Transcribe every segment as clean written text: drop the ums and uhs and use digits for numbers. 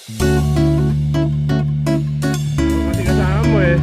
Kasi kasama mo eh.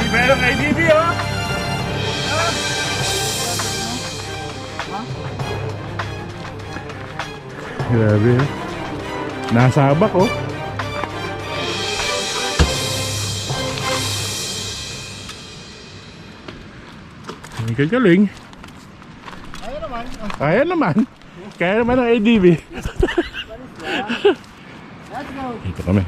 Meron kay DB oh. Grabe oh. Nasa habak oh. Ang kagaling. Kaya naman. Kaya naman. Kaya naman ang ADB. Let's go. Ito kami.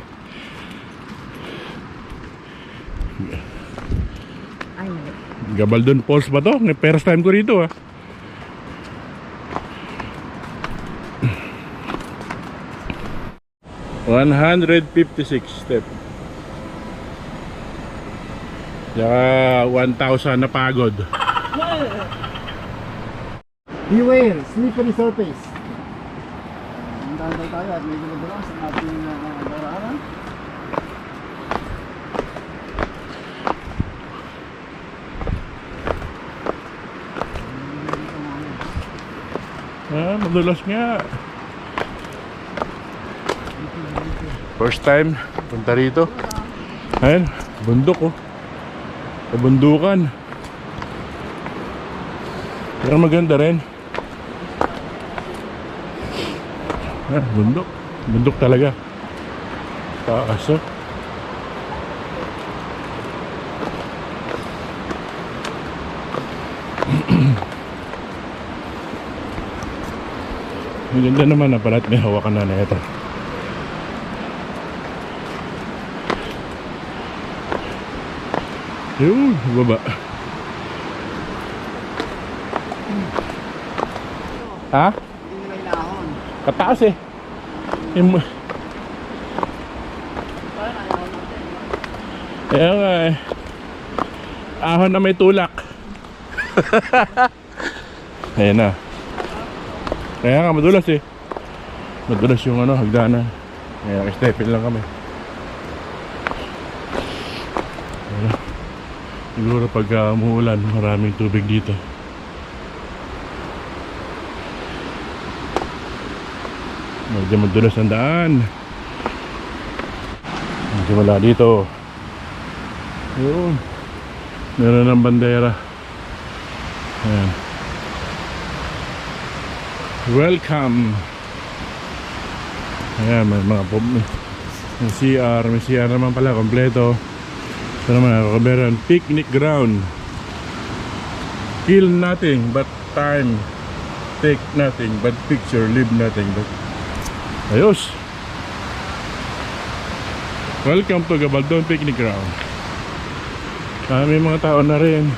Gabaldon Falls ba to? First time ko rito ah. $156 step. Saka 1,000 na pagod. Beware, slippery surface. Hintahan daw tayo at medyo madulas ang ating daraanan. Madulas nga. First time punta rito. Ayun, bundok oh. Bundukan. Pero maganda rin. Bundok. Bundok talaga. Taas oh. Ang ganda naman na pala at may hawakan na ito. Yun, baba. Ha? Hindi nila ilahon. Kataas eh. Kaya nga eh. Ahon na may tulak. Ayan na. Kaya nga madulas eh. Madulas yung ano, hagdanan. Kaya stepin lang kami. Ayan. Siguro pagka umuulan, maraming tubig dito. Medyo madulas ang daan. Medyo wala dito. Yun. Meron ng bandera. Ayan. Welcome. Ayan, may mga may CR. May CR naman pala, kompleto. Ito naman, meron picnic ground. Kill nothing but time. Take nothing but picture. Live nothing but... Ayos. Welcome to Gabaldon Picnic Ground. May mga tao na rin.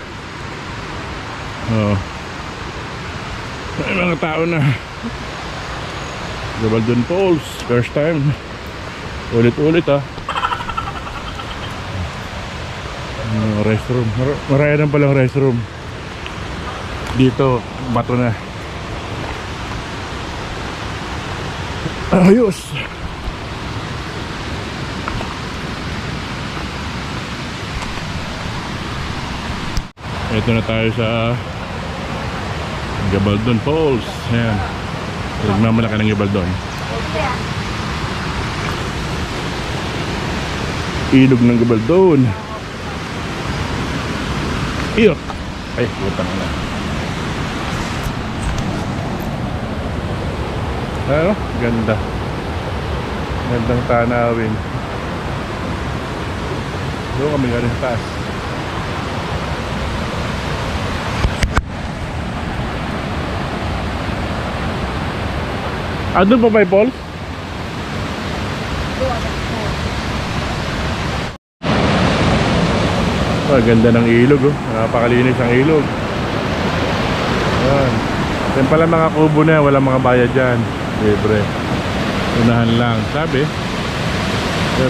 Oh. May mga tao na. Gabaldon Falls. First time. Ulit-ulit ah. Restroom. Maraya na palang restroom. Dito, bato na. Ayos. Ito na tayo sa Gabaldon Falls. Ayan. Nagmamalaki ng Gabaldon. Ilog ng Gabaldon. Iyo. Ay, butang na. Ano? Ganda. Gandang tanawin. Doon kami galing taas. Doon pa ba yung falls? Ganda ng ilog oh. Napakalinis ang ilog. Ayan. Yan pala mga kubo na, walang mga bayad dyan. Libre. Unahan lang. Sabi,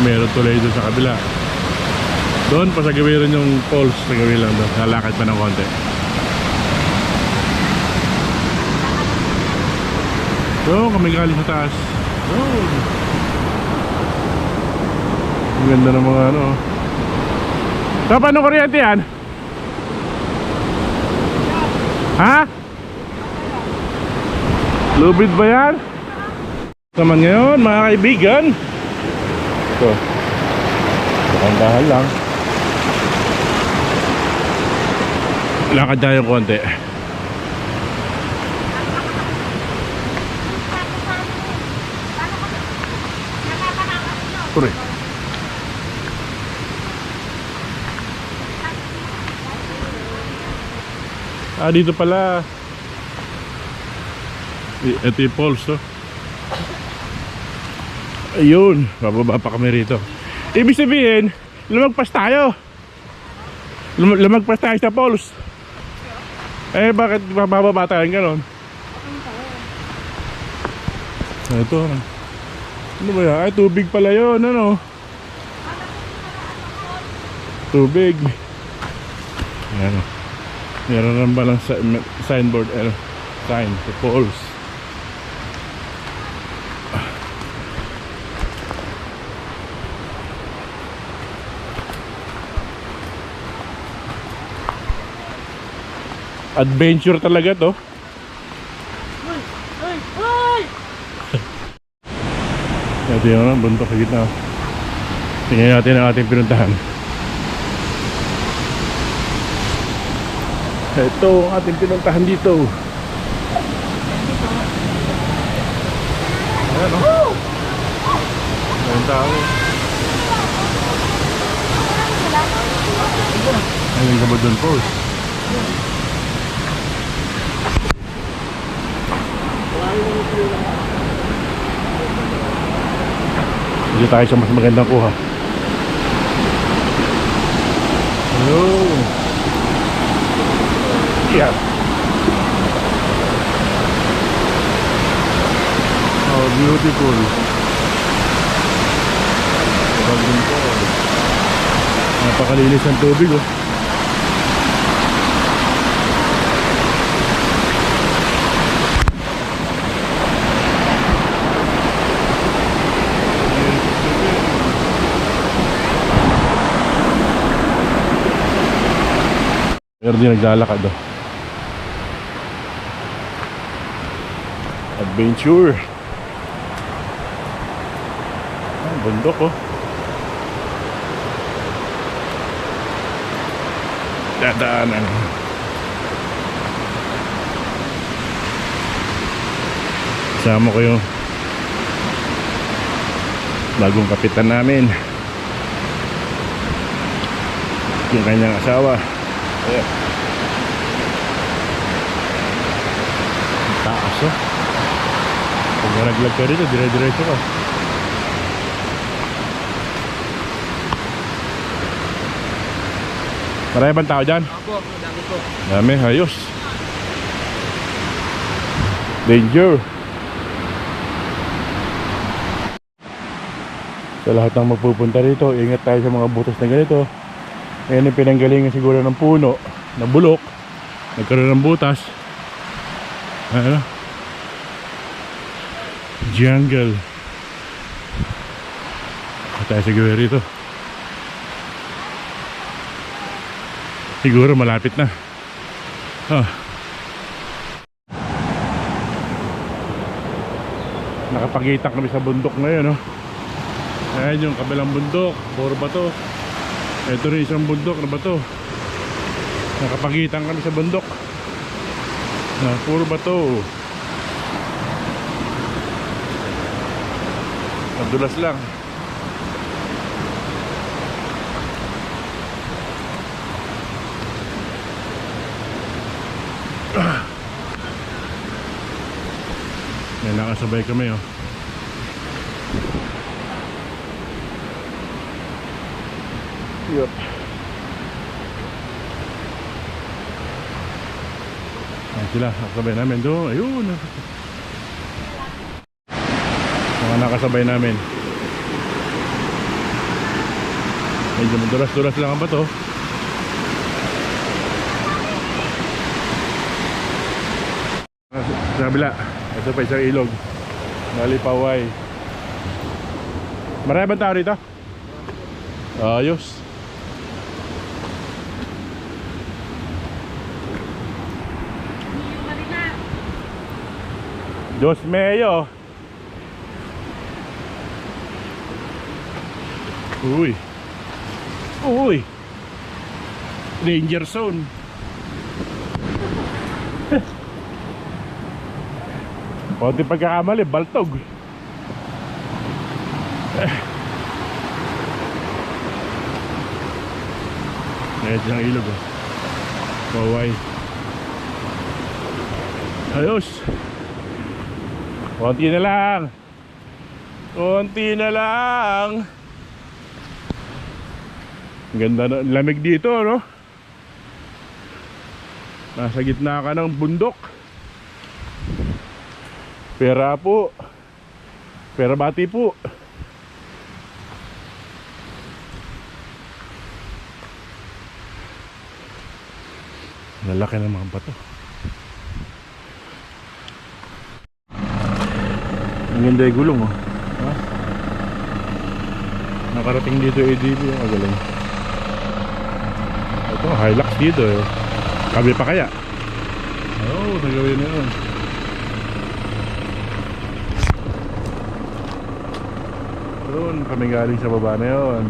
meron tulay doon sa kabila. Doon pa sa gawiran yung falls, sa gawin lang doon. Lalakad pa ng konti. Doon kami galing sa taas. Doon. Ang ganda ng mga ano. So, paano kuryente yan? Ha? Lubid ba yan? Naman ngayon mga kaibigan. Ito. Dahan-dahan lang. Lakad tayo konti. Pure. Dito pala. Ito yung falls, no? Ayun, bababa pa kami rito. Ibig sabihin, lumagpas tayo. Lumagpas tayo sa falls. Eh, bakit bababa tayo ganon? Ito. Ano ba yan? Ay, tubig pala yun, ano? Tubig. Ayan. Meron lang ba lang signboard, sign to falls. Adventure talaga to. Ito yun ang bundok sa gitna. Tingnan natin ang ating pinuntahan. Ito ang ating pinuntahan dito. Ayan o. Ayan tao. Ayan ka ba doon po? Dito tayo sa mas magandang kuha. Ayun. Yeah. Oh, beautiful. Bagong po. Napakalinis ang tubig, oh. Pero di naglalakad, oh. Adventure. Bundok, oh. Dadaanan. Kasama ko yung bagong kapitan namin, yung kanyang asawa. Ayan. Taas, oh. Pag naraglag ka rito, dire-diretso ka. Marami bang tao dyan? Opo, dami po. Dami, ayos. Danger. Sa lahat ng magpupunta rito, ingat tayo sa mga butas na ganito. Ayan yung pinanggalingan siguro ng puno na bulok, nagkaroon ng butas. Ano? Jungle. Tayo siguro rito. Siguro malapit na. Nakapagita kami sa bundok ngayon, no? Ayan yung kabilang bundok, puro bato. Ito rin isang bundok na bato. Nakapagitan kami sa bundok na puro bato. Madulas lang. May nakasabay kami, oh. Yup. Ayan sila, nakasabay namin doon. Ayun. Mga nakasabay namin. Medyo madulas-dulas lang ang bato. Sa kabila, ito pa isang ilog. Nalipaway. Marami bang tao rito? Ayos. Diyos meyo. Uy. Uy. Danger zone. Konti pagkakamali, baltog. Ngayon siyang ilog. Kaway. Ayos. Konti na lang. Konti na lang. Ganda na, lamig dito, no? Nasa gitna ka ng bundok. Pera po. Pera bati po. Lalaki ng mga bato. Ang ganda yung gulong, oh. Ha? Nakarating dito ADB, ang galing. Ito, Hilux dito, eh. Kabi pa kaya? Oo, nagawin na yun. Doon kami galing sa baba na yun.